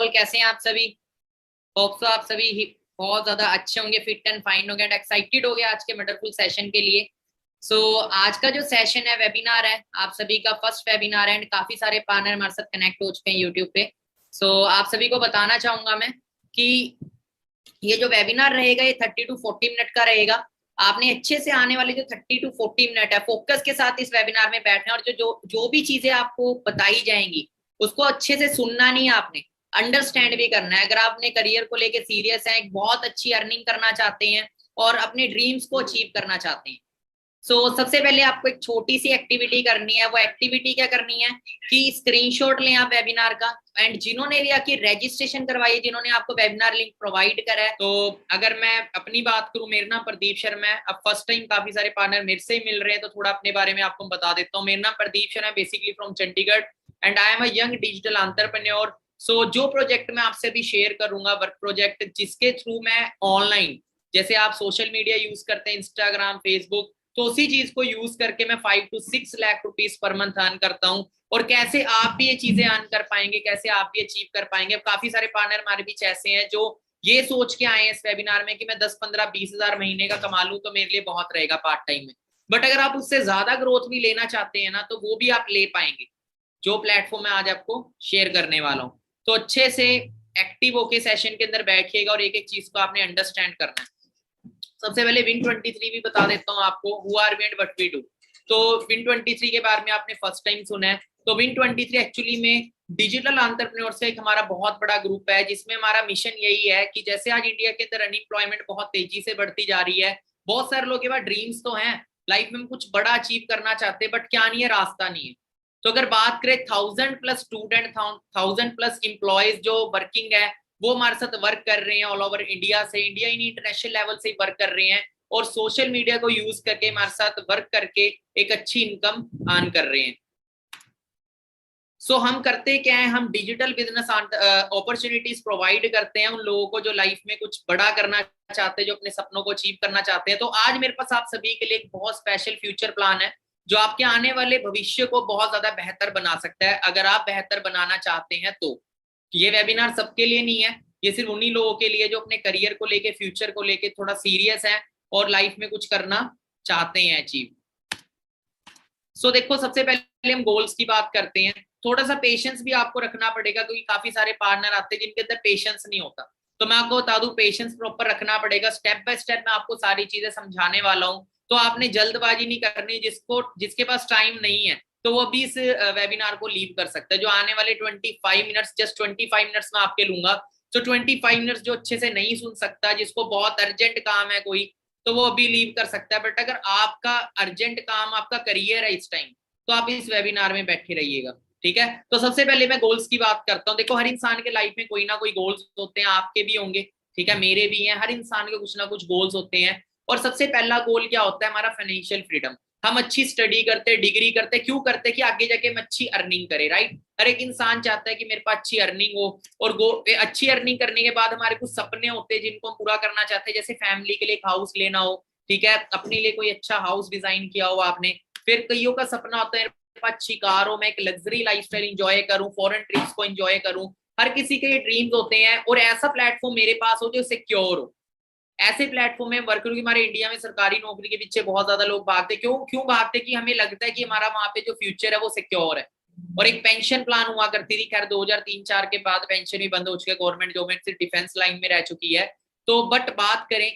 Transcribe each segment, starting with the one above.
कैसे हैं आप सभी। होप सो आप सभी बहुत ज्यादा अच्छे होंगे, फिट एंड फाइन होंगे एंड एक्साइटेड हो गए आज के वंडरफुल सेशन के लिए। आज का जो सेशन है, वेबिनार है, आप सभी का फर्स्ट वेबिनार है एंड काफी सारे पार्टनर हमारे साथ कनेक्ट हो चुके हैं यूट्यूब पे। आप सभी को बताना चाहूंगा मैं कि ये जो वेबिनार रहेगा ये 30 to 40 मिनट का रहेगा। आपने अच्छे से आने वाले जो 30 to 40 मिनट है फोकस के साथ इस वेबिनार में बैठना, और जो जो जो भी चीजें आपको बताई जाएंगी उसको अच्छे से सुनना नहीं है, आपने अंडरस्टैंड भी करना है। अगर आप अपने करियर को लेके सीरियस हैं, एक बहुत अच्छी अर्निंग करना चाहते हैं और अपने ड्रीम्स को अचीव करना चाहते हैं, सबसे पहले आपको एक छोटी सी एक्टिविटी करनी है। वो एक्टिविटी क्या करनी है कि स्क्रीनशॉट लें आप वेबिनार का, एंड जिन्होंने भी आपकी रजिस्ट्रेशन करवाई है, जिन्होंने आपको वेबिनार लिंक प्रोवाइड करा है। तो अगर मैं अपनी बात करूं, मेरा नाम प्रदीप शर्मा है। अब फर्स्ट टाइम काफी सारे पार्टनर मेरे से ही मिल रहे हैं, तो थोड़ा अपने बारे में आपको बता देता हूँ। मेरा नाम प्रदीप शर्मा है, basically from Chandigarh, and I am a young digital entrepreneur. जो प्रोजेक्ट मैं आपसे अभी शेयर करूंगा, वर्क प्रोजेक्ट, जिसके थ्रू मैं ऑनलाइन, जैसे आप सोशल मीडिया यूज करते हैं, इंस्टाग्राम, फेसबुक, तो उसी चीज को यूज करके मैं 5 to 6 lakh rupees per month earn करता हूँ। और कैसे आप भी ये चीजें अर्न कर पाएंगे, कैसे आप भी अचीव कर पाएंगे। अब काफी सारे पार्टनर हमारे बीच ऐसे हैं जो ये सोच के आए हैं इस वेबिनार में कि मैं 10, 15, 20 हजार महीने का कमा लूं तो मेरे लिए बहुत रहेगा पार्ट टाइम में। बट अगर आप उससे ज्यादा ग्रोथ भी लेना चाहते हैं ना, तो वो भी आप ले पाएंगे, जो प्लेटफॉर्म मैं आज आपको शेयर करने वाला हूँ। तो अच्छे से एक्टिव होके सेशन के अंदर बैठिएगा और एक एक चीज को आपने अंडरस्टैंड करना है। सबसे पहले Win23 भी बता देता हूँ आपको, who are we and what we do. तो Win23 के बारे में आपने फर्स्ट टाइम सुना है। तो Win23 एक्चुअली में डिजिटल एंटरप्रेन्योर से एक हमारा बहुत बड़ा ग्रुप है, जिसमें हमारा मिशन यही है कि जैसे आज इंडिया के अंदर अनएम्प्लॉयमेंट बहुत तेजी से बढ़ती जा रही है, बहुत सारे लोगों के पास ड्रीम्स तो हैं, लाइफ में कुछ बड़ा अचीव करना चाहते हैं, बट क्या नहीं है, रास्ता नहीं है। तो अगर बात करें 1000+ स्टूडेंट, 1000+ एम्प्लॉयज जो वर्किंग है, वो हमारे साथ वर्क कर रहे हैं ऑल ओवर इंडिया से, इंडिया इन इंटरनेशनल लेवल से वर्क कर रहे हैं, और सोशल मीडिया को यूज करके हमारे साथ वर्क करके एक अच्छी इनकम अर्न कर रहे हैं। हम करते क्या है, हम डिजिटल बिजनेस अपॉर्चुनिटीज प्रोवाइड करते हैं उन लोगों को जो लाइफ में कुछ बड़ा करना चाहते हैं, जो अपने सपनों को अचीव करना चाहते हैं। तो आज मेरे पास आप सभी के लिए एक बहुत स्पेशल फ्यूचर प्लान है, जो आपके आने वाले भविष्य को बहुत ज्यादा बेहतर बना सकता है, अगर आप बेहतर बनाना चाहते हैं तो। ये वेबिनार सबके लिए नहीं है, ये सिर्फ उन्हीं लोगों के लिए जो अपने करियर को लेके, फ्यूचर को लेके थोड़ा सीरियस है और लाइफ में कुछ करना चाहते हैं अचीव। देखो, सबसे पहले हम गोल्स की बात करते हैं। थोड़ा सा पेशेंस भी आपको रखना पड़ेगा, क्योंकि काफी सारे पार्टनर आते हैं जिनके अंदर पेशेंस नहीं होता। तो मैं आपको बता दूं, पेशेंस प्रॉपर रखना पड़ेगा। स्टेप बाय स्टेप मैं आपको सारी चीजें समझाने वाला हूँ, तो आपने जल्दबाजी नहीं करनी। जिसके पास टाइम नहीं है तो वो भी इस वेबिनार को लीव कर सकता है। जो आने वाले 25 मिनट्स, जस्ट 25 मिनट्स में आपके लूंगा, तो 25 मिनट्स जो अच्छे से नहीं सुन सकता, जिसको बहुत अर्जेंट काम है कोई, तो वो अभी लीव कर सकता है। बट अगर आपका अर्जेंट काम आपका करियर है इस टाइम, तो आप इस वेबिनार में बैठे रहिएगा, ठीक है। तो सबसे पहले मैं गोल्स की बात करता हूँ। देखो, हर इंसान के लाइफ में कोई ना कोई गोल्स होते हैं, आपके भी होंगे, ठीक है, मेरे भी हैं, हर इंसान के कुछ ना कुछ गोल्स होते हैं। और सबसे पहला गोल क्या होता है, हमारा फाइनेंशियल फ्रीडम। हम अच्छी स्टडी करते, डिग्री करते, क्यों करते, कि आगे जाके हम अच्छी अर्निंग करें, राइट। हर एक इंसान चाहता है कि मेरे पास अच्छी अर्निंग हो, और अच्छी अर्निंग करने के बाद हमारे कुछ सपने होते हैं जिनको हम पूरा करना चाहते हैं। जैसे फैमिली के लिए एक हाउस लेना हो, ठीक है, अपने लिए कोई अच्छा हाउस डिजाइन किया हो आपने। फिर कईयों का सपना होता है अच्छी कार हो, मैं एक लग्जरी लाइफस्टाइल एंजॉय करूं, फॉरेन ट्रिप्स को एंजॉय करूं। हर किसी के ये ड्रीम्स होते हैं, और ऐसा प्लेटफॉर्म मेरे पास हो जो सिक्योर हो। ऐसे प्लेटफॉर्म में वर्क करूँ, हमारे इंडिया में सरकारी नौकरी के पीछे बहुत ज्यादा लोग भागते, क्यों क्यों भागते, कि हमें लगता है कि हमारा वहां पे जो फ्यूचर है वो सिक्योर है। और एक पेंशन प्लान हुआ करती थी, खैर 2003-4 के बाद पेंशन भी बंद हो चुकी है, गवर्नमेंट जॉब में सिर्फ डिफेंस लाइन में रह चुकी है। तो बट बात करें,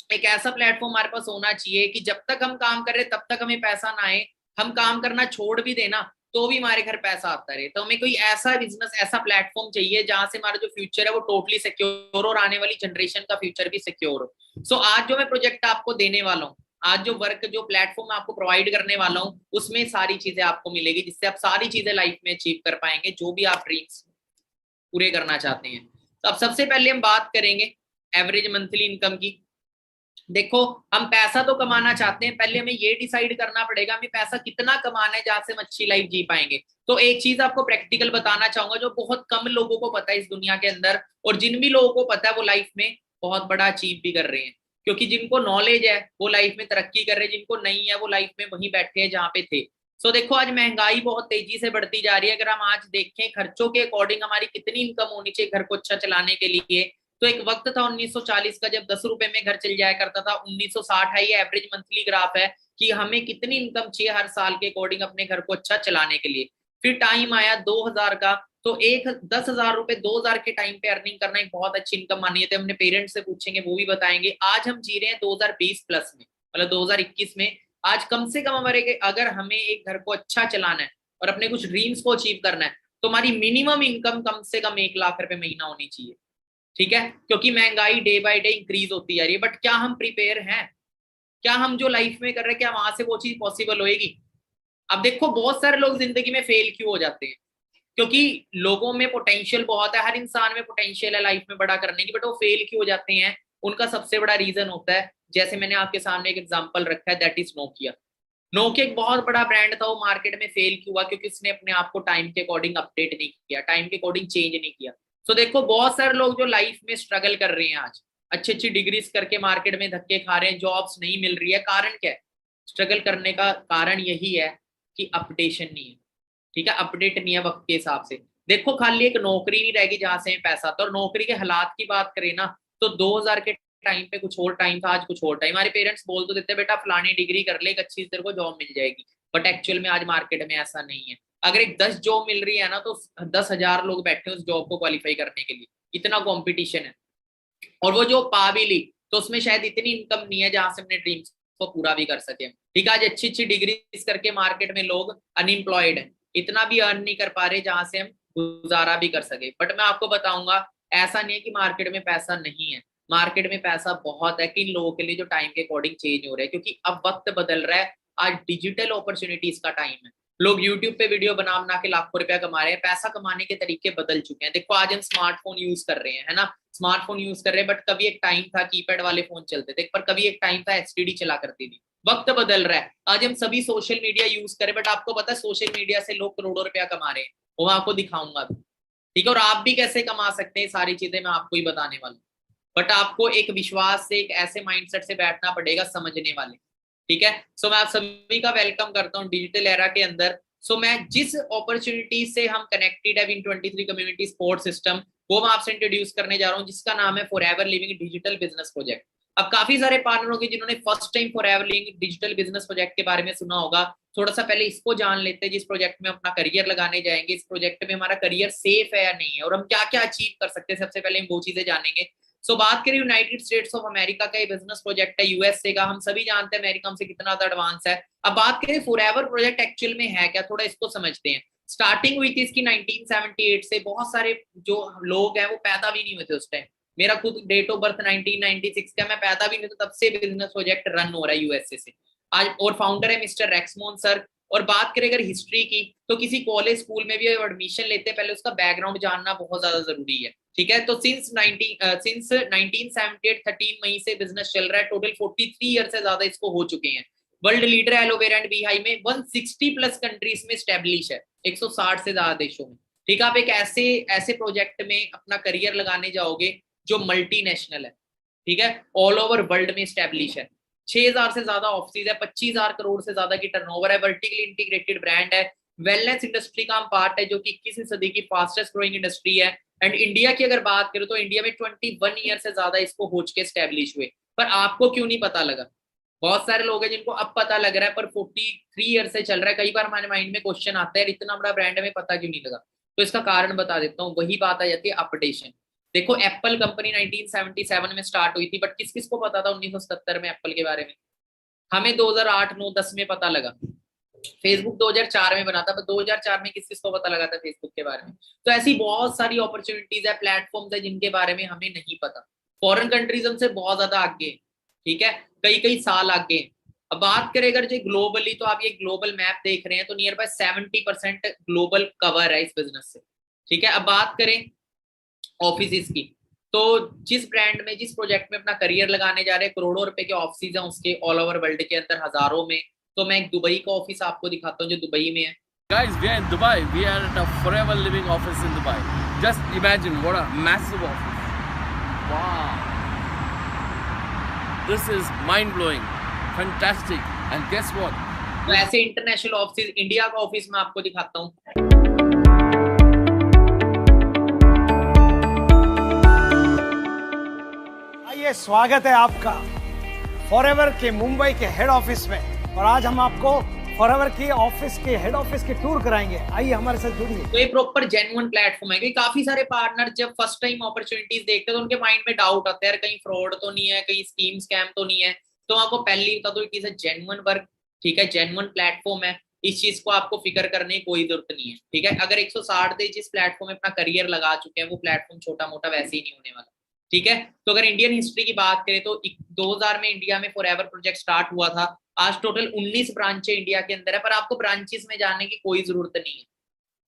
एक ऐसा प्लेटफॉर्म हमारे पास होना चाहिए कि जब तक हम काम कर रहे तब तक हमें पैसा ना आए, हम काम करना छोड़ भी देना तो भी हमारे घर पैसा आता रहे। तो हमें कोई ऐसा बिजनेस, ऐसा प्लेटफॉर्म चाहिए जहां से हमारा जो फ्यूचर है वो टोटली सिक्योर और आने वाली जनरेशन का फ्यूचर भी सिक्योर हो। आज जो मैं प्रोजेक्ट आपको देने वाला हूँ, आज जो वर्क, जो प्लेटफॉर्म आपको प्रोवाइड करने वाला हूँ, उसमें सारी चीजें आपको मिलेगी, जिससे आप सारी चीजें लाइफ में अचीव कर पाएंगे, जो भी आप ड्रीम्स पूरे करना चाहते हैं। तो अब सबसे पहले हम बात करेंगे एवरेज मंथली इनकम की। देखो, हम पैसा तो कमाना चाहते हैं, पहले हमें ये डिसाइड करना पड़ेगा हमें पैसा कितना कमाना है जहां से हम अच्छी लाइफ जी पाएंगे। तो एक चीज आपको प्रैक्टिकल बताना चाहूंगा, जो बहुत कम लोगों को पता है इस दुनिया के अंदर, और जिन भी लोगों को पता है वो लाइफ में बहुत बड़ा अचीव भी कर रहे हैं। क्योंकि जिनको नॉलेज है वो लाइफ में तरक्की कर रहे हैं, जिनको नहीं है वो लाइफ में वहीं बैठे हैं जहां पे थे। सो देखो आज महंगाई बहुत तेजी से बढ़ती जा रही है। अगर हम आज देखें खर्चों के अकॉर्डिंग हमारी कितनी इनकम होनी चाहिए घर को अच्छा चलाने के लिए, तो एक वक्त था 1940 का जब 10 रुपए में घर चल जाया करता था। 1960 है ये एवरेज मंथली ग्राफ है कि हमें कितनी इनकम चाहिए हर साल के अकॉर्डिंग अपने घर को अच्छा चलाने के लिए। फिर टाइम आया 2000 का, तो एक 10,000 रुपए 2000 के टाइम पे अर्निंग करना एक बहुत अच्छी इनकम मानी थे। हमने पेरेंट्स से पूछेंगे वो भी बताएंगे। आज हम जी रहे हैं 2020 प्लस में, मतलब 2021 में। आज कम से कम हमारे अगर हमें एक घर को अच्छा चलाना है और अपने कुछ ड्रीम्स को अचीव करना है तो हमारी मिनिमम इनकम कम से कम 1 लाख रुपए महीना होनी चाहिए। ठीक है, क्योंकि महंगाई डे बाय डे इंक्रीज होती जा रही है। बट क्या हम प्रिपेयर हैं? क्या हम जो लाइफ में कर रहे हैं क्या वहां से वो चीज पॉसिबल होएगी? अब देखो बहुत सारे लोग जिंदगी में फेल क्यों हो जाते हैं? क्योंकि लोगों में पोटेंशियल बहुत है, हर इंसान में पोटेंशियल है लाइफ में बड़ा करने की, बट वो फेल क्यों हो जाते हैं? उनका सबसे बड़ा रीजन होता है, जैसे मैंने आपके सामने एक एग्जांपल रखा है, दैट इज नोकिया। नोकिया एक बहुत बड़ा ब्रांड था, वो मार्केट में फेल क्यों हुआ? क्योंकि उसने अपने आप को टाइम के अकॉर्डिंग अपडेट नहीं किया, टाइम के अकॉर्डिंग चेंज नहीं किया। तो देखो बहुत सारे लोग जो लाइफ में स्ट्रगल कर रहे हैं आज, अच्छी अच्छी डिग्रीज करके मार्केट में धक्के खा रहे हैं, जॉब्स नहीं मिल रही है। कारण क्या है स्ट्रगल करने का? कारण यही है कि अपडेशन नहीं है। ठीक है, अपडेट नहीं है वक्त के हिसाब से। देखो खाली एक नौकरी नहीं रहेगी जहां से पैसा, तो नौकरी के हालात की बात करें ना तो 2000 के टाइम पे कुछ और टाइम था, आज कुछ और टाइम। हमारे पेरेंट्स बोल तो देते बेटा फलानी डिग्री कर ले, एक अच्छी तेरे को जॉब मिल जाएगी, बट एक्चुअल में आज मार्केट में ऐसा नहीं है। अगर एक 10 जॉब मिल रही है ना तो 10,000 लोग बैठे उस जॉब को क्वालिफाई करने के लिए, इतना कॉम्पिटिशन है। और वो जो पा भी ली तो उसमें शायद इतनी इनकम नहीं है जहां से अपने ड्रीम्स को पूरा भी कर सके। ठीक है, आज अच्छी अच्छी डिग्री करके मार्केट में लोग अनएम्प्लॉयड है, इतना भी अर्न नहीं कर पा रहे जहां से हम गुजारा भी कर सके। बट मैं आपको बताऊंगा ऐसा नहीं है कि मार्केट में पैसा नहीं है, मार्केट में पैसा बहुत है। किन लोगों के लिए जो टाइम के अकॉर्डिंग चेंज हो रहे हैं, क्योंकि अब वक्त बदल रहा है। आज डिजिटल अपॉर्चुनिटीज का टाइम है। लोग यूट्यूब पे वीडियो बना बना के लाखों रुपया कमा रहे हैं। पैसा कमाने के तरीके बदल चुके हैं। देखो आज हम स्मार्टफोन यूज कर रहे हैं, है ना, स्मार्टफोन यूज कर रहे हैं, बट कभी एक टाइम था कीपैड वाले फोन चलते थे, पर कभी एक टाइम था एसटीडी चला करती थी। वक्त बदल रहा है, आज हम सभी सोशल मीडिया यूज करें, बट आपको पता है सोशल मीडिया से लोग करोड़ों रुपया कमा रहे हैं, वो मैं आपको दिखाऊंगा। ठीक है, और आप भी कैसे कमा सकते हैं सारी चीजें मैं आपको ही बताने वाला हूँ। बट आपको एक विश्वास से, एक ऐसे माइंडसेट से बैठना पड़ेगा समझने वाले। ठीक है, सो मैं आप सभी का वेलकम करता हूँ डिजिटल एरा के अंदर। सो मैं जिस अपॉर्चुनिटी से हम कनेक्टेड है विन 23 कम्युनिटी सपोर्ट सिस्टम, वो मैं आपसे इंट्रोड्यूस करने जा रहा हूँ, जिसका नाम है forever living digital business project. अब काफी सारे पार्टनर होंगे जिन्होंने first time forever living digital business project के बारे में सुना होगा। थोड़ा सा पहले इसको जान लेते हैं, जिस प्रोजेक्ट में अपना करियर लगाने जाएंगे, इस प्रोजेक्ट में हमारा करियर सेफ है या नहीं है, और हम क्या क्या अचीव कर सकते हैं, सबसे पहले हम वो चीजें जानेंगे। सो बात करें यूनाइटेड स्टेट्स ऑफ अमेरिका का ये बिजनेस प्रोजेक्ट है, यूएसए का। हम सभी जानते हैं अमेरिका हमसे कितना ज्यादा एडवांस है। अब बात करें फॉरएवर प्रोजेक्ट एक्चुअल में है क्या, थोड़ा इसको समझते हैं। स्टार्टिंग हुई थी इसकी 1978 से। बहुत सारे जो लोग हैं वो पैदा भी नहीं हुए थे उस टाइम। मेरा खुद डेट ऑफ बर्थ 1996 का, मैं पैदा भी नहीं था तब से बिजनेस प्रोजेक्ट रन हो रहा है यूएसए से आज। और फाउंडर है मिस्टर रेक्समोन सर। और बात करें अगर हिस्ट्री की, तो किसी कॉलेज स्कूल में भी एडमिशन लेते हैं पहले उसका बैकग्राउंड जानना बहुत ज्यादा जरूरी है। ठीक है, तो सिंस 1978 13 मई से बिजनेस चल रहा है। टोटल 43 ईयर से ज्यादा इसको हो चुके हैं। World leader aloe vera and Beihai में 160 प्लस कंट्रीज में स्टेब्लिश है, 160 से ज्यादा देशों में। ठीक है, आप एक ऐसे प्रोजेक्ट में अपना करियर लगाने जाओगे जो मल्टीनेशनल है। ठीक है, ऑल ओवर वर्ल्ड में स्टेब्लिश है। 6000 से ज्यादा ऑफिस है, 25,000 करोड़ से ज्यादा की टर्नओवर है, वर्टिकली इंटीग्रेटेड ब्रांड है, वेलनेस इंडस्ट्री का हम पार्ट है जो कि 21वीं सदी की फास्टेस्ट ग्रोइंग इंडस्ट्री है। एंड इंडिया की अगर बात करें तो इंडिया में 21 ईयर से ज्यादा इसको हो चुके स्टैब्लिश हुए। पर आपको क्यों नहीं पता लगा? बहुत सारे लोग हैं जिनको अब पता लग रहा है, पर 43 ईयर से चल रहा है। कई बार हमारे माइंड में क्वेश्चन आता है इतना बड़ा ब्रांड में पता क्यों नहीं लगा? तो इसका कारण बता देता हूँ, वही बात आ जाती है अपडेशन। देखो एप्पल कंपनी 1977 में स्टार्ट हुई थी, बट किस किस को पता था 1977 में एप्पल के बारे में? हमें 2008, 9, 10 में पता लगा। फेसबुक 2004 में बना था, पर 2004 में किस किस को पता लगा था फेसबुक के बारे में? तो ऐसी बहुत सारी अपॉर्चुनिटीज है, प्लेटफॉर्म्स है जिनके बारे में हमें नहीं पता। फॉरेन कंट्रीज हमसे बहुत ज्यादा आगे, ठीक है, कई कई साल आगे। अब बात करें अगर जो ग्लोबली, तो आप ये ग्लोबल मैप देख रहे हैं, तो नियर बाय 70% ग्लोबल कवर है इस बिजनेस से। ठीक है, अब बात करें ऑफिस की, तो जिस ब्रांड में, जिस प्रोजेक्ट में अपना करियर लगाने जा रहे हैं, करोड़ों रुपए के ऑफिस हैं उसके ऑल ओवर वर्ल्ड के अंदर, हजारों में। तो मैं एक दुबई का ऑफिस आपको दिखाता हूँ जो दुबई में है। Guys, we are in Dubai. We are at a forever living office in Dubai. Just imagine what a massive office. Wow. This is mind-blowing. Fantastic. And guess what? तो ऐसे international office, India का office मैं आपको दिखाता हूँ। आइए, स्वागत है आपका फॉरएवर के मुंबई के हेड ऑफिस में। और आज हम आपको फॉरएवर की ऑफिस के हेड ऑफिस की टूर कराएंगे। आइए हमारे साथ जुड़िए। तो ये प्रॉपर जेन्युइन प्लेटफॉर्म है, क्योंकि काफी सारे पार्टनर जब फर्स्ट टाइम अपॉर्चुनिटीज देखते हैं तो उनके माइंड में डाउट आता है, यार कहीं फ्रॉड तो नहीं है, कहीं स्कीम स्कैम तो नहीं है। तो आपको पहले ही बता दो कि जेन्युइन वर्क, ठीक है, जेन्युइन प्लेटफॉर्म है। इस चीज को आपको फिक्र करने की कोई जरूरत नहीं है, ठीक है। अगर 160 दिन जिस प्लेटफॉर्म में अपना करियर लगा चुके हैं, वो प्लेटफॉर्म छोटा मोटा वैसे ही नहीं होने वाला, ठीक है। तो अगर इंडियन हिस्ट्री की बात करें तो 2000 में इंडिया में फॉरएवर प्रोजेक्ट स्टार्ट हुआ था। आज टोटल 19 ब्रांचें इंडिया के अंदर है, पर आपको ब्रांचेस में जाने की कोई जरूरत नहीं है।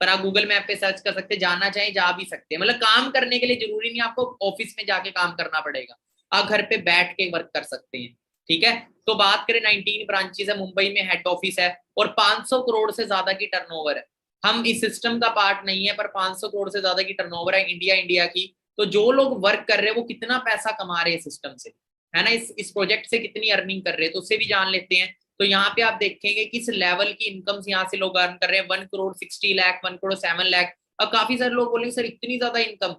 पर आप गूगल मैप पे सर्च कर सकते हैं, जाना चाहे जा भी सकते हैं। मतलब काम करने के लिए जरूरी नहीं आपको ऑफिस में जाके काम करना पड़ेगा, आप घर पे बैठ के वर्क कर सकते हैं, ठीक है। तो बात करें 19 ब्रांचेस है, मुंबई में हेड ऑफिस है और 500 करोड़ से ज्यादा की टर्नओवर है। हम इस सिस्टम का पार्ट नहीं है, पर 500 करोड़ से ज्यादा की टर्नओवर है इंडिया की। तो जो लोग वर्क कर रहे हैं वो कितना पैसा कमा रहे हैं सिस्टम से, है ना, इस प्रोजेक्ट से कितनी अर्निंग कर रहे हैं, तो उससे भी जान लेते हैं। तो यहाँ पे आप देखेंगे किस लेवल की इनकम यहाँ से लोग अर्न कर रहे हैं। 1 करोड़ 60 लाख, 1 करोड़ 7 लाख। अब काफी सारे लोग बोलेंगे सर इतनी ज्यादा इनकम।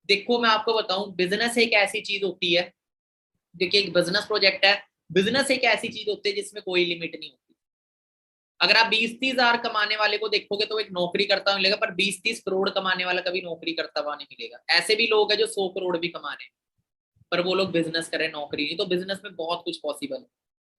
देखो मैं आपको बताऊं, बिजनेस एक ऐसी चीज होती है, देखिए एक बिजनेस प्रोजेक्ट है, बिजनेस एक ऐसी चीज होती है जिसमें कोई लिमिट नहीं होती। अगर आप 20-30 हजार कमाने वाले को देखोगे तो एक नौकरी करता हुआ मिलेगा, पर 20-30 करोड़ कमाने वाला कभी नौकरी करता हुआ नहीं मिलेगा। ऐसे भी लोग हैं जो 100 करोड़ भी कमा रहे हैं, पर वो लोग बिजनेस करें, नौकरी नहीं। तो बिजनेस में बहुत कुछ पॉसिबल है,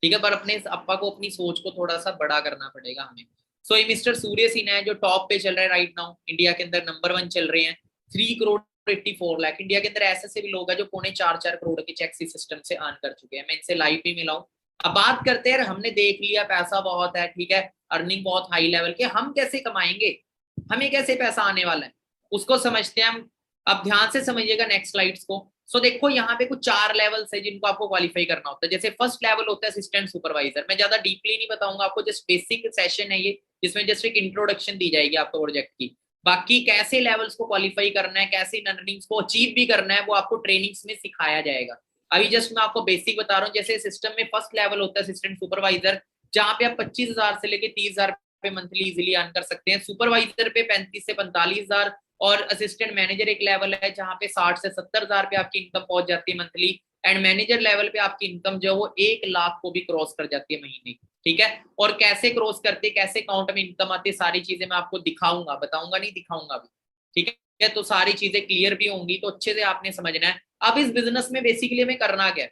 ठीक है, पर अपने अपा को अपनी सोच को थोड़ा सा बड़ा करना पड़ेगा हमें। सो ये मिस्टर सूर्य सिन्हा है जो टॉप पे चल रहा है राइट नाउ, इंडिया के अंदर नंबर 1 चल रहे हैं। 3 करोड़ 84 लाख। इंडिया के अंदर ऐसे से भी लोग हैं जो 3.25-4 करोड़ के चेक सिस्टम से अर्न कर चुके हैं। मैं इनसे लाइव भी मिला हूं। अब बात करते हैं, हमने देख लिया पैसा बहुत है, ठीक है, अर्निंग बहुत हाई लेवल के, हम कैसे कमाएंगे, हमें कैसे पैसा आने वाला है, उसको समझते हैं हम। अब ध्यान से समझिएगा नेक्स्ट स्लाइड्स को। सो देखो यहाँ पे कुछ 4 लेवल्स है जिनको आपको क्वालिफाई करना होता है। जैसे फर्स्ट लेवल होता है असिस्टेंट सुपरवाइजर। मैं ज्यादा डीपली नहीं बताऊंगा आपको, जस्ट बेसिक सेशन है ये, जिसमें जस्ट एक इंट्रोडक्शन दी जाएगी आपको प्रोजेक्ट की। बाकी कैसे लेवल्स को क्वालिफाई करना है, कैसे इन अर्निंग्स को अचीव भी करना है, वो आपको ट्रेनिंग्स में सिखाया जाएगा। अभी जस्ट मैं आपको बेसिक बता रहा हूँ। जैसे सिस्टम में फर्स्ट लेवल होता है असिस्टेंट सुपरवाइजर, जहां पे आप 25,000 से लेके 30,000 पे मंथली इजिली अर्न कर सकते हैं। सुपरवाइजर पे 35 से 45,000। और असिस्टेंट मैनेजर एक लेवल है जहां पे 60 से 70,000 पे आपकी इनकम पहुंच जाती है मंथली। एंड मैनेजर लेवल पे आपकी इनकम जो वो 1 लाख को भी क्रॉस कर जाती है महीने, ठीक है। और कैसे क्रॉस करते, कैसे अकाउंट में इनकम आती है, सारी चीजें मैं आपको दिखाऊंगा, बताऊंगा नहीं, दिखाऊंगा भी, ठीक है। तो सारी चीजें क्लियर भी होंगी, तो अच्छे से आपने समझना है। अब इस बिजनेस में बेसिकली हमें करना क्या है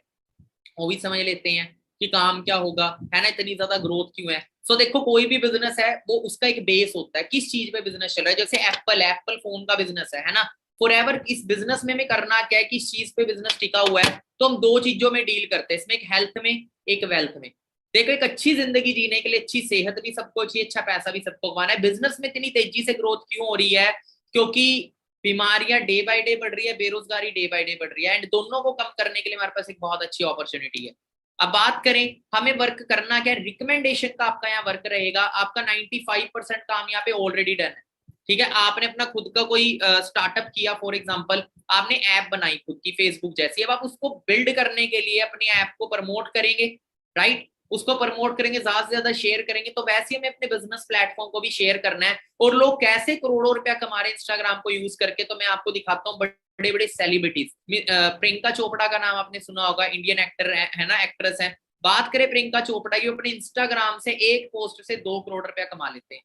वो भी समझ लेते हैं कि काम क्या होगा, है ना, इतनी ज्यादा ग्रोथ क्यों है। सो देखो कोई भी बिजनेस है वो उसका एक बेस होता है, किस चीज पे बिजनेस चल रहा है। जैसे एप्पल फोन का बिजनेस है ना। फॉरएवर इस बिजनेस में हमें करना क्या है, किस चीज पे बिजनेस टिका हुआ है, तो हम 2 चीजों में डील करते हैं इसमें, एक हेल्थ में, एक वेल्थ में। देखो एक अच्छी जिंदगी जीने के लिए अच्छी सेहत भी सबको चाहिए, अच्छा पैसा भी सबको कमाना है। बिजनेस में इतनी तेजी से ग्रोथ क्यों हो रही है, क्योंकि बीमारियां डे बाय डे बढ़ रही है, बेरोजगारी डे बाय डे बढ़ रही है। एंड दोनों को कम करने के लिए हमारे पास एक बहुत अच्छी अपॉर्चुनिटी है। अब बात करें हमें वर्क करना क्या है, रिकमेंडेशन का आपका यहाँ वर्क रहेगा। आपका 95% काम यहाँ पे ऑलरेडी डन है, ठीक है। आपने अपना खुद का कोई स्टार्टअप किया, फॉर एग्जांपल आपने ऐप बनाई खुद की फेसबुक जैसी। अब आप उसको बिल्ड करने के लिए अपने ऐप को प्रमोट करेंगे, राइट, उसको प्रमोट करेंगे, ज्यादा से ज्यादा शेयर करेंगे। तो वैसे हमें अपने बिजनेस प्लेटफॉर्म को भी शेयर करना है। और लोग कैसे करोड़ों रुपया कमा रहे हैं इंस्टाग्राम को यूज करके, तो मैं आपको दिखाता हूँ। बड़े बड़े सेलिब्रिटीज, प्रियंका चोपड़ा का नाम आपने सुना होगा, इंडियन एक्टर है ना, एक्ट्रेस है। बात करें प्रियंका चोपड़ा की, अपने इंस्टाग्राम से एक पोस्ट से 2 करोड़ रुपया कमा लेते हैं।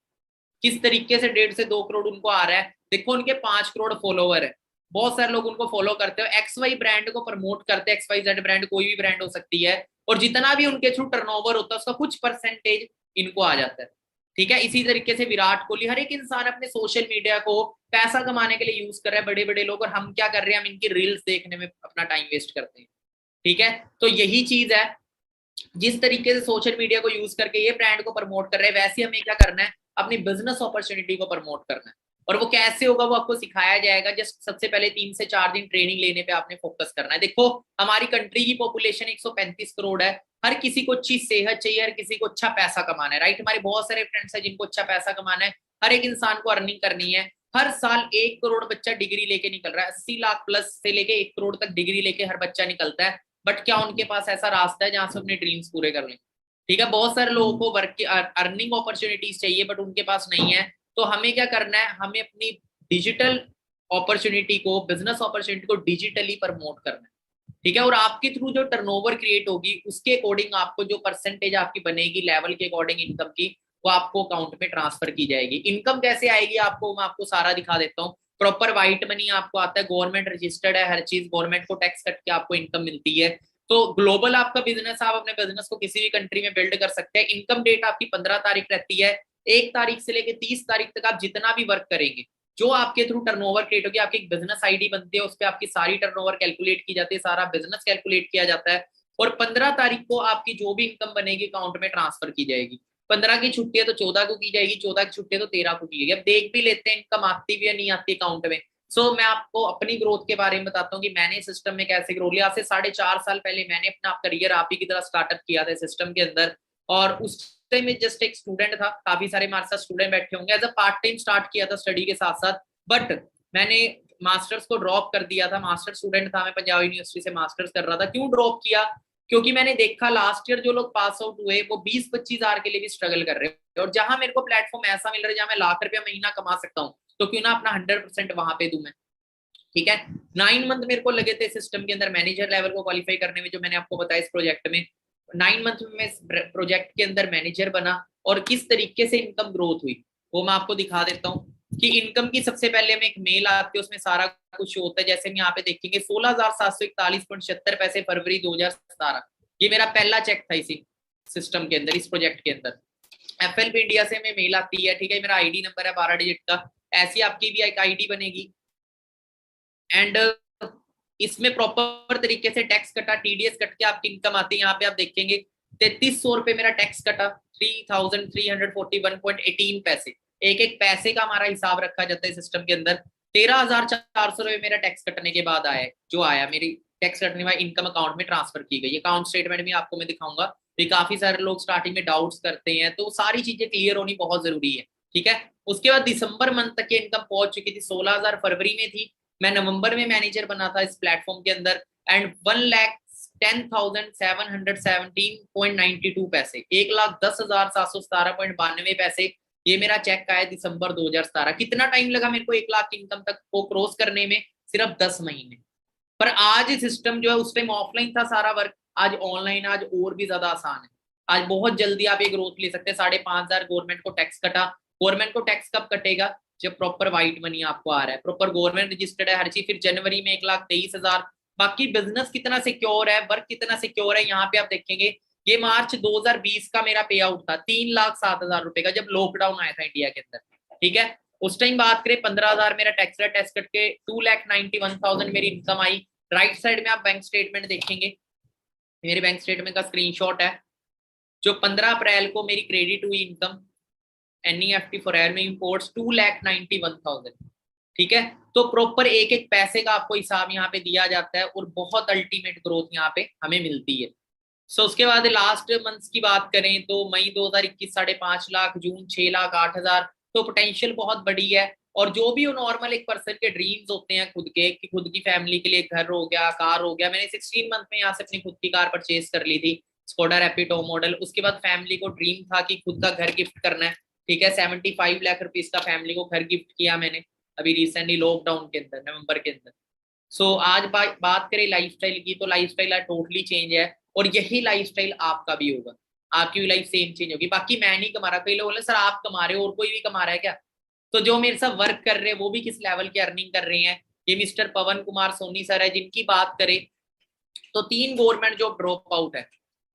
किस तरीके से 1.5 से 2 करोड़ उनको आ रहा है। देखो उनके 5 करोड़ फॉलोवर है, बहुत सारे लोग उनको फॉलो करते हो, XY ब्रांड को प्रमोट करते हैं। XYZ ब्रांड कोई भी ब्रांड हो सकती है, और जितना भी उनके थ्रू टर्नओवर होता है उसका कुछ परसेंटेज इनको आ जाता है, ठीक है। इसी तरीके से विराट कोहली, हर एक इंसान अपने सोशल मीडिया को पैसा कमाने के लिए यूज कर रहा है, बड़े बड़े लोग। और हम क्या कर रहे हैं, हम इनकी रील्स देखने में अपना टाइम वेस्ट करते हैं, ठीक है। तो यही चीज है, जिस तरीके से सोशल मीडिया को यूज करके ये ब्रांड को प्रमोट कर रहे हैं, वैसे हमें क्या करना है, अपनी बिजनेस अपॉर्चुनिटी को प्रमोट करना है। और वो कैसे होगा वो आपको सिखाया जाएगा। जस्ट सबसे पहले 3 से 4 दिन ट्रेनिंग लेने पे आपने फोकस करना है। देखो हमारी कंट्री की पॉपुलेशन 135 करोड़ है, हर किसी को अच्छी सेहत चाहिए, हर किसी को अच्छा पैसा कमाना है, राइट। हमारे बहुत सारे फ्रेंड्स हैं जिनको अच्छा पैसा कमाना है, हर एक इंसान को अर्निंग करनी है। हर साल 1 करोड़ बच्चा डिग्री लेके निकल रहा है, 80 लाख प्लस से लेके 1 करोड़ तक डिग्री लेके हर बच्चा निकलता है। बट क्या उनके पास ऐसा रास्ता है जहां से अपने ड्रीम्स पूरे कर लें? ठीक है, बहुत सारे लोगों को वर्क की अर्निंग अपॉर्चुनिटीज चाहिए बट उनके पास नहीं है। तो हमें क्या करना है, हमें अपनी डिजिटल अपॉर्चुनिटी को, बिजनेस अपॉर्चुनिटी को डिजिटली प्रमोट करना है। ठीक है, और आपके थ्रू जो टर्नओवर क्रिएट होगी उसके अकॉर्डिंग आपको जो परसेंटेज आपकी बनेगी लेवल के अकॉर्डिंग इनकम की, वो आपको अकाउंट में ट्रांसफर की जाएगी। इनकम कैसे आएगी आपको, मैं आपको सारा दिखा देता हूँ। प्रॉपर व्हाइट मनी आपको आता है, गवर्नमेंट रजिस्टर्ड है हर चीज, गवर्नमेंट को टैक्स कट के आपको इनकम मिलती है। तो ग्लोबल आपका बिजनेस, आप अपने बिजनेस को किसी भी कंट्री में बिल्ड कर सकते हैं। इनकम डेट आपकी 15 तारीख रहती है। 1 तारीख से लेकर 30 तारीख तक आप जितना भी वर्क करेंगे, जो आपके थ्रू टर्नओवर क्रिएट होगी, आपकी एक बिजनेस आईडी बनती है, उस पर आपकी सारी टर्नओवर कैलकुलेट की जाती है, सारा बिजनेस कैलकुलेट किया जाता है, और 15 तारीख को आपकी जो भी इनकम बनेगी अकाउंट में ट्रांसफर की जाएगी। 15 की छुट्टी है तो 14 को की जाएगी, 14 की छुट्टी है तो 13 को की जाएगी। अब देख भी लेते हैं इनकम आती भी या नहीं आती अकाउंट में। मैं आपको अपनी ग्रोथ के बारे में बताता हूँ कि मैंने सिस्टम में कैसे ग्रो लिया। से 4.5 साल पहले मैंने अपना करियर आप ही की तरह स्टार्टअप किया था सिस्टम के अंदर, और उस टाइम में जस्ट एक स्टूडेंट था, काफी सारे हमारे साथ स्टूडेंट बैठे होंगे, as a part time start किया था स्टडी के साथ साथ। बट मैंने मास्टर्स को ड्रॉप कर दिया था, मास्टर स्टूडेंट था मैं, पंजाब यूनिवर्सिटी से मास्टर्स कर रहा था। क्यों ड्रॉप किया, क्योंकि मैंने देखा लास्ट ईयर जो लोग पास आउट हुए वो 20-25 हजार के लिए भी स्ट्रगल कर रहे हैं, और जहां मेरे को प्लेटफॉर्म ऐसा मिल रहा है जहां मैं ₹1,00,000 महीना कमा सकता हूँ, तो क्यों ना अपना 100% वहां पे दूं मैं। ठीक है, 9 मंथ मेरे को लगे थे सिस्टम के अंदर मैनेजर लेवल को क्वालिफाई करने में, जो मैंने आपको बताया इस प्रोजेक्ट में। 9 मंथ में मैं प्रोजेक्ट के अंदर मैनेजर बना, और किस तरीके से इनकम ग्रोथ हुई वो मैं आपको दिखा देता हूँ। कि इनकम की सबसे पहले में एक मेल आती है, उसमें सारा कुछ होता है। जैसे हम यहाँ पे देखेंगे 16,741.76 फरवरी 2017, ये मेरा पहला चेक था इसी सिस्टम के अंदर, इस प्रोजेक्ट के अंदर। FLP इंडिया से में मेल आती है, ठीक है, मेरा आईडी नंबर है 12 डिजिट का, ऐसी आपकी भी एक आईडी बनेगी। एंड इसमें प्रॉपर तरीके से टैक्स कटा, TDS कट के आपकी इनकम आती है। यहाँ पे आप देखेंगे 3300 रुपए मेरा टैक्स कटा, 3,341.18 पैसे, एक एक पैसे का हमारा हिसाब रखा जाता है सिस्टम के अंदर। 13,400 रुपए मेरा टैक्स कटने के बाद आया, जो आया मेरी टैक्स कटने के बाद इनकम अकाउंट में ट्रांसफर की गई। अकाउंट स्टेटमेंट भी आपको मैं दिखाऊंगा। तो काफी सारे लोग स्टार्टिंग में डाउट्स करते हैं, तो सारी चीजें क्लियर होनी बहुत जरूरी है। ठीक है, उसके बाद दिसंबर मंथ तक की इनकम पहुंच चुकी थी, 16,000 फरवरी में थी। मैं नवंबर में मैनेजर बना था इस प्लेटफॉर्म के अंदर, एंड 1,10,717.92 पैसे, 1,10,717.92 पैसे, ये मेरा चेक आया दिसंबर 2017। कितना टाइम लगा मेरे को 1 लाख इनकम तक को क्रॉस करने में, सिर्फ 10 महीने। पर आज सिस्टम जो है, उस टाइम ऑफलाइन था सारा वर्क, आज ऑनलाइन, आज और भी ज्यादा आसान है। आज बहुत जल्दी आप ये ग्रोथ ले सकते हैं। 5,500 गवर्नमेंट को टैक्स कटा। गवर्नमेंट को टैक्स कब कटेगा, जब प्रॉपर व्हाइट मनी आपको आ रहा है, प्रॉपर गवर्नमेंट रजिस्टर्ड है हर चीज। फिर जनवरी में 1,23,000। बाकी बिजनेस कितना सिक्योर है, वर्क कितना सिक्योर है, यहाँ पे आप देखेंगे। ये मार्च 2020 का मेरा पे आउट था 3,07,000 रुपए का, जब लॉकडाउन आया था इंडिया के अंदर। ठीक है, उस टाइम बात करें 15,000 मेरा टैक्स कट के 2,91,000 मेरी इनकम आई। राइट साइड में आप बैंक स्टेटमेंट देखेंगे, मेरे बैंक स्टेटमेंट का स्क्रीनशॉट है, जो 15 अप्रैल को मेरी क्रेडिट हुई इनकम। NEFT फॉर एयर में इंपोर्ट्स 2,91,000। ठीक है, तो प्रॉपर एक एक पैसे का आपको हिसाब यहाँ पे दिया जाता है, और बहुत अल्टीमेट ग्रोथ यहाँ पे हमें मिलती है। उसके बाद लास्ट मंथ्स की बात करें तो मई 2021 5.5 लाख, जून 6,08,000। तो पोटेंशियल बहुत बड़ी है। और जो भी नॉर्मल एक पर्सन के ड्रीम्स होते हैं खुद के, कि खुद की फैमिली के लिए घर हो गया, कार हो गया। मैंने 16 मंथ में यहाँ से अपनी खुद की कार परचेज कर ली थी, स्कोडा रैपिड टॉप मॉडल। उसके बाद फैमिली को ड्रीम था कि खुद का घर गिफ्ट करना है। ठीक है, 75 लाख रुपीज का फैमिली को घर गिफ्ट किया मैंने अभी रिसेंटली लॉकडाउन के अंदर, नवंबर के अंदर। आज बात करें लाइफस्टाइल की, तो लाइफस्टाइल टोटली चेंज है, और यही लाइफस्टाइल आपका भी होगा। आपकी भी लाइफ सेम चेंज होगी। बाकी मैं नहीं कमा रहा, कई लोग बोले सर आप कमा रहे हो, और कोई भी कमा रहा है क्या? तो जो मेरे साथ वर्क कर रहे हैं वो भी किस लेवल की अर्निंग कर रहे हैं। ये मिस्टर पवन कुमार सोनी सर है, जिनकी बात करें तो 3 गवर्नमेंट जॉब ड्रॉप आउट है,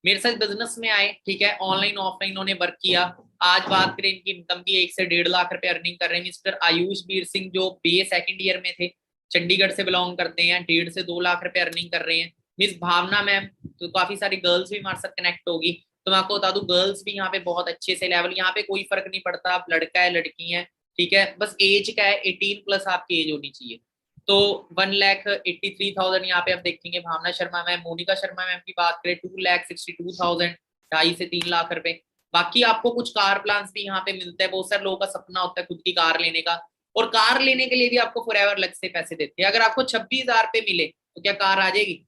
मेरे साथ बिजनेस में आए। ठीक है, ऑनलाइन ऑफलाइन उन्होंने वर्क किया। आज बात करें इनकी इनकम की, 1 से 1.5 लाख रुपए अर्निंग कर रहे हैं। मिस्टर आयुष बीर सिंह जो BA सेकंड ईयर में थे, चंडीगढ़ से बिलोंग करते हैं, 1.5 से 2 लाख रुपए अर्निंग कर रहे हैं। मिस भावना मैम, तो काफी सारी गर्ल्स भी हमारे साथ कनेक्ट होगी, तो मैं आपको बता दूं गर्ल्स भी यहाँ पे बहुत अच्छे से लेवल, यहाँ पे कोई फर्क नहीं पड़ता आप लड़का है लड़की है। ठीक है, बस एज का है, 18 प्लस आपकी एज होनी चाहिए। तो 1,83,000 यहाँ पे आप देखेंगे। भावना शर्मा मैम, मोनिका शर्मा मैम की बात करें 2,62,000, 2.5 से 3 लाख रुपए। बाकी आपको कुछ कार प्लान्स भी यहाँ पे मिलते हैं। बहुत सारे लोगों का सपना होता है खुद की कार लेने का, और कार लेने के लिए भी आपको फॉरएवर अलग से पैसे देते हैं। अगर आपको 26,000 पे मिले तो क्या कार आ जाएगी?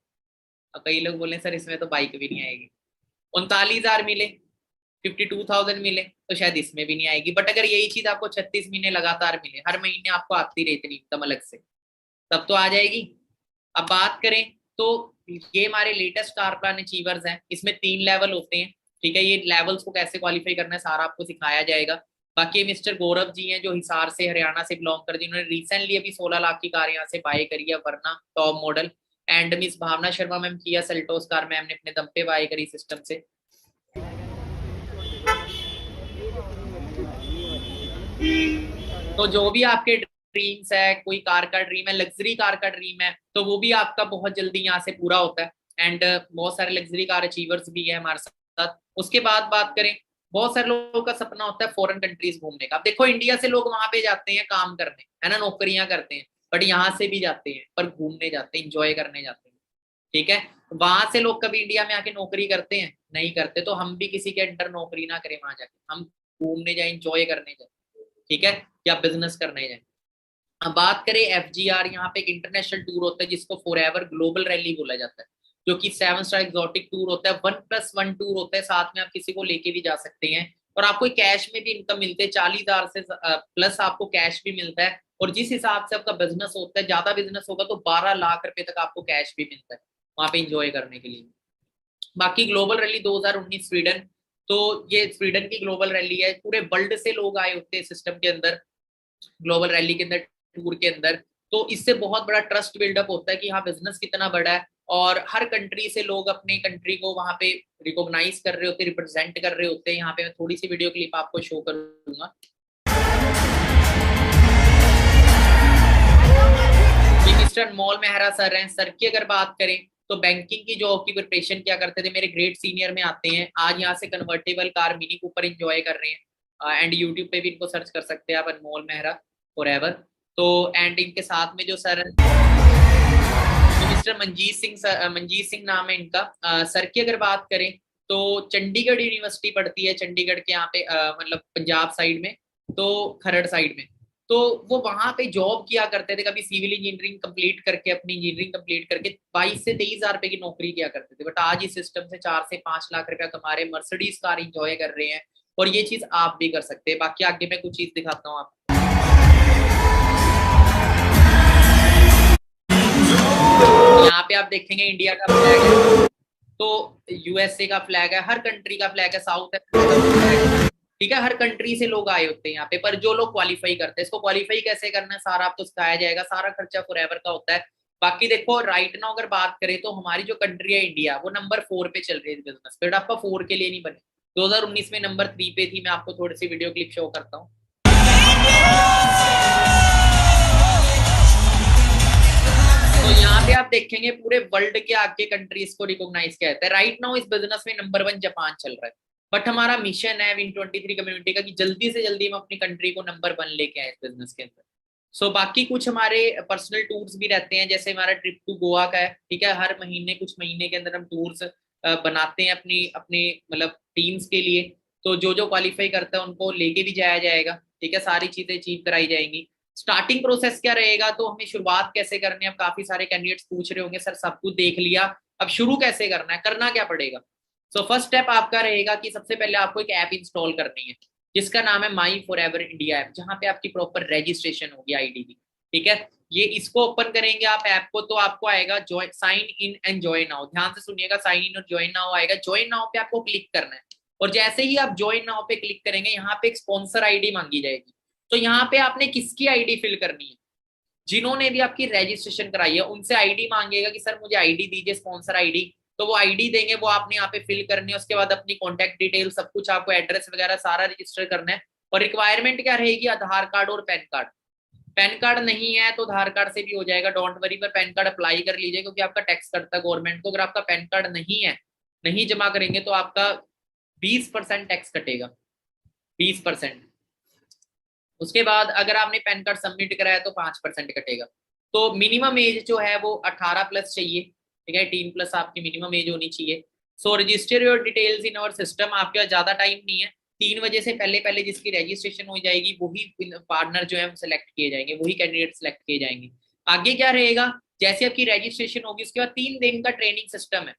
और कई लोग बोले सर इसमें तो बाइक भी नहीं आएगी। 39,000 मिले 52,000 मिले तो शायद इसमें भी नहीं आएगी। बट अगर यही चीज आपको 36 महीने लगातार मिले, हर महीने आपको आती रहे इतनी इनकम अलग से, तब तो आ जाएगी। अब बात करें तो ये हमारे लेटेस्ट कार प्लान अचीवर्स हैं, इसमें 3 लेवल होते हैं, ठीक है। ये लेवल्स को कैसे क्वालिफाई करना है सारा आपको सिखाया जाएगा। बाकी मिस्टर गौरव जी हैं जो हिसार से हरियाणा से बिलोंग करते हैं, उन्होंने रिसेंटली अभी 16 लाख की कार यहाँ से बाय करी है, वरना top model. And miss Bhavna Sharma ma'am किया सेल्टोस कार मैम ने अपने दम पे बाय करी सिस्टम से। तो जो भी आपके ड्रीम्स है, कोई कार का ड्रीम है, लग्जरी कार का ड्रीम है, तो वो भी आपका बहुत जल्दी यहाँ से पूरा होता है। एंड बहुत सारे लग्जरी कार अचीवर्स भी है हमारे साथ। उसके बाद बात करें, बहुत सारे लोगों का सपना होता है फॉरेन कंट्रीज घूमने का। अब देखो इंडिया से लोग वहां पे जाते हैं काम करने, है ना, नौकरियां करते हैं, बट यहाँ से भी जाते हैं पर घूमने जाते हैं, इंजॉय करने जाते हैं, ठीक है। वहां से लोग कभी इंडिया में आके नौकरी करते हैं? नहीं करते। तो हम भी किसी के अंडर नौकरी ना करें, वहां जाके हम घूमने जाए, इंजॉय करने जाए, ठीक है, या बिजनेस करने जाए। अब बात करें FGR, यहाँ पे एक इंटरनेशनल टूर होता है जिसको फॉरएवर ग्लोबल रैली बोला जाता है, जो कि 7 स्टार एक्सोटिक टूर होता है, 1+1 टूर होता है, साथ में आप किसी को लेके भी जा सकते हैं। और आपको कैश में भी इनकम मिलती है, 40,000 से प्लस आपको कैश भी मिलता है। और जिस हिसाब से आपका बिजनेस होता है, ज्यादा बिजनेस होगा तो 12 लाख रुपए तक आपको कैश भी मिलता है वहां पे इंजॉय करने के लिए। बाकी ग्लोबल रैली 2019 स्वीडन, तो ये स्वीडन की ग्लोबल रैली है, पूरे वर्ल्ड से लोग आए होते हैं सिस्टम के अंदर, ग्लोबल रैली के अंदर, टूर के अंदर। तो इससे बहुत बड़ा ट्रस्ट बिल्डअप होता है कि हाँ बिजनेस कितना बड़ा है, और हर कंट्री से लोग अपने कंट्री को वहां पे रिकॉग्नाइज कर रहे होते हैं, रिप्रेजेंट कर रहे होते हैं। यहाँ पे मैं थोड़ी सी वीडियो क्लिप आपको शो करूंगा। मिस्टर अनमोल मेहरा सर हैं। सर की अगर बात करें तो बैंकिंग की जॉब की प्रिपरेशन क्या करते थे, मेरे ग्रेड सीनियर में आते हैं। आज यहाँ से convertible car mini Cooper enjoy कर रहे हैं। एंड यूट्यूब पे भी इनको सर्च कर सकते हैं आप, अनमोल मेहरा फॉरएवर। तो एंड इनके साथ में जो सर तो मिस्टर मंजीत सिंह नाम है इनका। सर की अगर बात करें तो चंडीगढ़ यूनिवर्सिटी पढ़ती है, चंडीगढ़ के यहाँ पे मतलब पंजाब साइड में, तो खरड़ साइड में। तो वो वहां पे जॉब किया करते थे, कभी सिविल इंजीनियरिंग कंप्लीट करके, अपनी इंजीनियरिंग कंप्लीट करके 22 से 23,000 रुपए की नौकरी किया करते थे। बट आज इस सिस्टम से 4 से 5 लाख रुपया कमा रहे, मर्सिडीज कार इंजॉय कर रहे हैं। और ये चीज आप भी कर सकते हैं। बाकी आगे मैं कुछ चीज दिखाता हूँ आपको। यहाँ पे आप देखेंगे इंडिया का फ्लैग है, तो USA का फ्लैग है, हर कंट्री का फ्लैग है, साउथ है, ठीक है। हर कंट्री से लोग आए होते हैं यहाँ पे। पर जो लोग क्वालिफाई करते हैं, इसको क्वालिफाई कैसे करना है सारा आपको सिखाया जाएगा, सारा खर्चा फॉरएवर का होता है। बाकी देखो राइट नाउ अगर बात करें तो हमारी जो कंट्री है इंडिया, वो नंबर 4 पे चल रही है बिजनेस, बट आपका 4 के लिए नहीं बने। 2019 में नंबर 3 पे थी। मैं आपको थोड़ी सी वीडियो क्लिप शो करता हूँ। तो यहाँ पे आप देखेंगे पूरे वर्ल्ड के आगे कंट्रीज को रिकॉग्नाइज किया जाता है। राइट नाउ इस बिजनेस में नंबर 1 जापान चल रहा है। बट हमारा मिशन है Win23 कम्युनिटी का कि जल्दी से जल्दी हम अपनी कंट्री को नंबर 1 लेके आए इस बिजनेस के अंदर। सो बाकी कुछ हमारे पर्सनल टूर्स भी रहते हैं, जैसे हमारा ट्रिप टू गोवा का है, ठीक है। हर महीने कुछ महीने के अंदर हम टूर्स बनाते हैं अपनी अपने मतलब टीम्स के लिए। तो जो जो क्वालिफाई करता है उनको लेके भी जाया जाएगा, ठीक है। सारी चीजें अचीव कराई जाएंगी। स्टार्टिंग प्रोसेस क्या रहेगा, तो हमें शुरुआत कैसे करनी है, अब काफी सारे कैंडिडेट्स पूछ रहे होंगे सर सब कुछ देख लिया, अब शुरू कैसे करना है, करना क्या पड़ेगा। सो फर्स्ट स्टेप आपका रहेगा कि सबसे पहले आपको एक ऐप इंस्टॉल करनी है जिसका नाम है माई फॉरएवर इंडिया ऐप, जहां पे आपकी प्रॉपर रजिस्ट्रेशन होगी आईडी की, ठीक है। ये इसको ओपन करेंगे आप ऐप को, तो आपको आएगा sign in and join now. ध्यान से सुनिएगा, साइन इन और ज्वाइन नाउ आएगा। ज्वाइन नाउ पे आपको क्लिक करना है, और जैसे ही आप ज्वाइन नाउ पे क्लिक करेंगे यहाँ पे एक स्पॉन्सर आईडी मांगी जाएगी। तो यहाँ पे आपने किसकी आईडी फिल करनी है, जिन्होंने भी आपकी रजिस्ट्रेशन कराई है उनसे आईडी मांगेगा कि सर मुझे आईडी दीजिए, स्पॉन्सर आईडी। तो वो आईडी देंगे, वो आपने यहाँ पे फिल करनी है। उसके बाद अपनी कॉन्टैक्ट डिटेल सब कुछ, आपको एड्रेस वगैरह सारा रजिस्टर करना है। और रिक्वायरमेंट क्या रहेगी, आधार कार्ड और पैन कार्ड। पैन कार्ड नहीं है तो आधार कार्ड से भी हो जाएगा, डोंट वरी। पर पैन कार्ड अप्लाई कर लीजिए क्योंकि आपका टैक्स कटता है गवर्नमेंट को। अगर आपका पैन कार्ड नहीं है, नहीं जमा करेंगे तो आपका 20% टैक्स कटेगा, 20%। उसके बाद अगर आपने पैन कार्ड सबमिट कराया तो 5% कटेगा। तो मिनिमम एज जो है वो 18+ चाहिए, ठीक है। 18+ आपकी मिनिमम एज होनी चाहिए। So register your details in our system. आपके पास ज्यादा टाइम नहीं है, 3 बजे से पहले पहले जिसकी रजिस्ट्रेशन हो जाएगी वही पार्टनर जो है सेलेक्ट किए जाएंगे, वही कैंडिडेट सेलेक्ट किए जाएंगे। आगे क्या रहेगा, जैसे आपकी रजिस्ट्रेशन होगी उसके बाद 3 दिन का ट्रेनिंग सिस्टम है।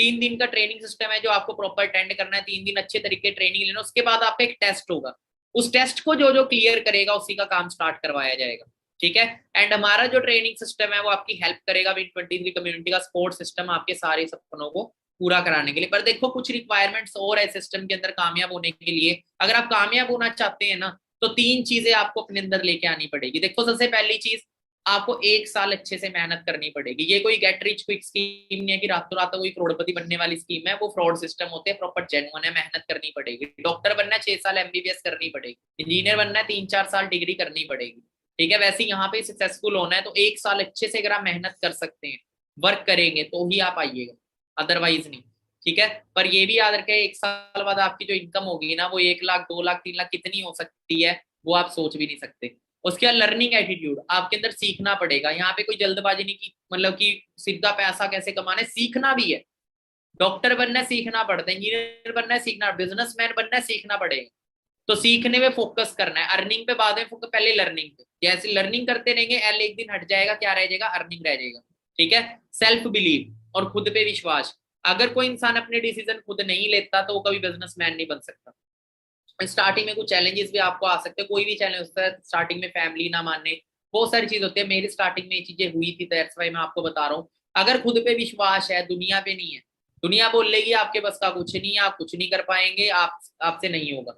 3 दिन का ट्रेनिंग सिस्टम है जो आपको प्रॉपर अटेंड करना है, 3 दिन अच्छे तरीके ट्रेनिंग लेना, उसके बाद आपका एक टेस्ट होगा, उस टेस्ट को जो जो क्लियर करेगा उसी का काम स्टार्ट करवाया जाएगा, ठीक है। एंड हमारा जो ट्रेनिंग सिस्टम है वो आपकी हेल्प करेगा Win23 कम्युनिटी का सपोर्ट सिस्टम आपके सारे सपनों को पूरा कराने के लिए। पर देखो कुछ रिक्वायरमेंट्स और है सिस्टम के अंदर कामयाब होने के लिए। अगर आप कामयाब होना चाहते हैं ना तो 3 चीजें आपको अपने अंदर लेके आनी पड़ेगी। देखो सबसे पहली चीज, आपको 1 साल अच्छे से मेहनत करनी पड़ेगी। ये कोई गेट रिच क्विक स्कीम नहीं है कि रातों रात कोई करोड़पति बनने वाली स्कीम है, वो फ्रॉड सिस्टम होते हैं, प्रॉपर जेन्युइन है, मेहनत करनी पड़ेगी। डॉक्टर बनना है 6 साल MBBS करनी पड़ेगी, इंजीनियर बनना है 3-4 साल डिग्री करनी पड़ेगी, ठीक है। वैसे यहाँ पे सक्सेसफुल होना है तो 1 साल अच्छे से अगर आप मेहनत कर सकते हैं, वर्क करेंगे तो ही आप आइएगा, अदरवाइज नहीं, ठीक है। पर ये भी याद रखें 1 साल बाद आपकी जो इनकम होगी ना वो 1 लाख 2 लाख 3 लाख कितनी हो सकती है वो आप सोच भी नहीं सकते। उसके बाद लर्निंग एटीट्यूड, आपके अंदर सीखना पड़ेगा। यहाँ पे कोई जल्दबाजी नहीं की, मतलब कि सीधा पैसा कैसे कमाना है, सीखना भी है। डॉक्टर बनना है सीखना पड़ता है, इंजीनियर बनना है सीखना, बिजनेसमैन बनना है सीखना पड़ेगा। तो सीखने में फोकस करना है, अर्निंग पे बाद में फोकस, पहले लर्निंग पे। जैसे लर्निंग करते रहेंगे एल एक दिन हट जाएगा, क्या रह जाएगा, अर्निंग रह जाएगा, ठीक है। सेल्फ बिलीव और खुद पे विश्वास, अगर कोई इंसान अपने डिसीजन खुद नहीं लेता तो वो कभी बिजनेसमैन नहीं बन सकता। स्टार्टिंग में कुछ चैलेंजेस भी आपको आ सकते हैं, कोई भी चैलेंज होता है स्टार्टिंग में, फैमिली ना मानने, बहुत सारी चीज होती है। मेरी स्टार्टिंग में ये चीजें हुई थी, दैट्स व्हाई मैं आपको बता रहा हूँ। अगर खुद पे विश्वास है, दुनिया पे नहीं है, दुनिया बोल लेगी आपके बस का कुछ नहीं है, आप कुछ नहीं कर पाएंगे, आपसे नहीं होगा,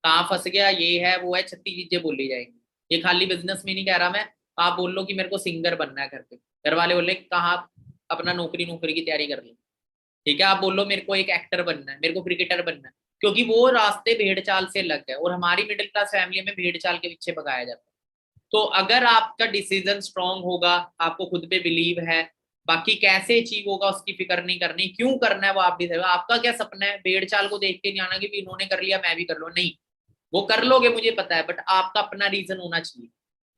कहाँ फंस गया, ये है वो है, 36 चीजें बोली जाएंगी। ये खाली बिजनेस में नहीं कह रहा मैं, आप बोल लो कि मेरे को सिंगर बनना है घर पे, घर वाले बोले कहाँ अपना नौकरी की तैयारी कर लो, ठीक है। आप बोल लो मेरे को एक एक्टर बनना है, मेरे को क्रिकेटर बनना है, क्योंकि वो रास्ते भेड़ चाल से लग गए और हमारी मिडिल क्लास फैमिली में भेड़ चाल के पीछे भगाया जाता है। तो अगर आपका डिसीजन स्ट्रांग होगा, आपको खुद पे बिलीव है, बाकी कैसे अचीव होगा उसकी फिक्र नहीं करनी, क्यों करना है वो आप डिसाइड। आपका क्या सपना है, भेड़ चाल को देख के नहीं आना कि इन्होंने कर लिया मैं भी कर लूं, नहीं, वो कर लोगे मुझे पता है, बट आपका अपना रीजन होना चाहिए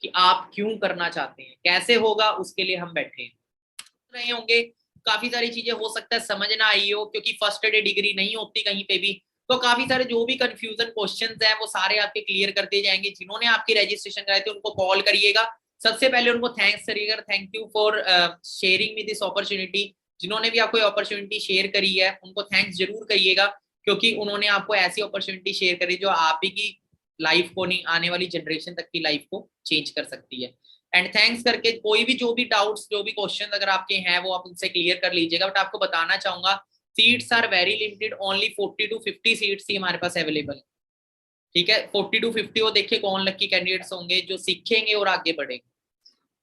कि आप क्यों करना चाहते हैं, कैसे होगा उसके लिए हम बैठे हैं। रहे होंगे काफी सारी चीजें हो सकता है समझ ना आई हो, क्योंकि फर्स्ट डे डिग्री नहीं होती कहीं पे भी, तो काफी सारे जो भी कंफ्यूजन क्वेश्चंस हैं वो सारे आपके क्लियर कर दिए जाएंगे। जिन्होंने आपकी रजिस्ट्रेशन कराए थे उनको कॉल करिएगा, सबसे पहले उनको थैंक्स करिएगा, thank you for sharing with this opportunity. जिन्होंने भी आपको अपॉर्चुनिटी शेयर करी है उनको थैंक्स जरूर करिएगा, क्योंकि उन्होंने आपको ऐसी अपॉर्चुनिटी शेयर करी जो आप ही की लाइफ को नहीं, आने वाली जनरेशन तक की लाइफ को चेंज कर सकती है। एंड थैंक्स करके कोई भी जो भी डाउट्स, जो भी क्वेश्चन अगर आपके हैं वो आप उनसे क्लियर कर लीजिएगा। बट आपको बताना चाहूंगा seats are very limited, only 40 to 50 seats ही हमारे पास अवेलेबल है, ठीक है। 40 to 50 वो देखिए कौन लकी कैंडिडेट्स होंगे जो सीखेंगे और आगे बढ़ेंगे।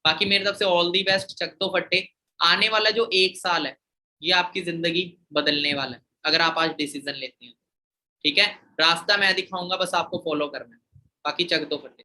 बाकी मेरी तरफ से ऑल दी बेस्ट, चक दो फट्टे। आने वाला जो 1 साल है ये आपकी जिंदगी बदलने वाला है अगर आप आज डिसीजन लेते हैं, ठीक है। रास्ता मैं दिखाऊंगा, बस आपको फॉलो करना है, बाकी चक दो फट्टे।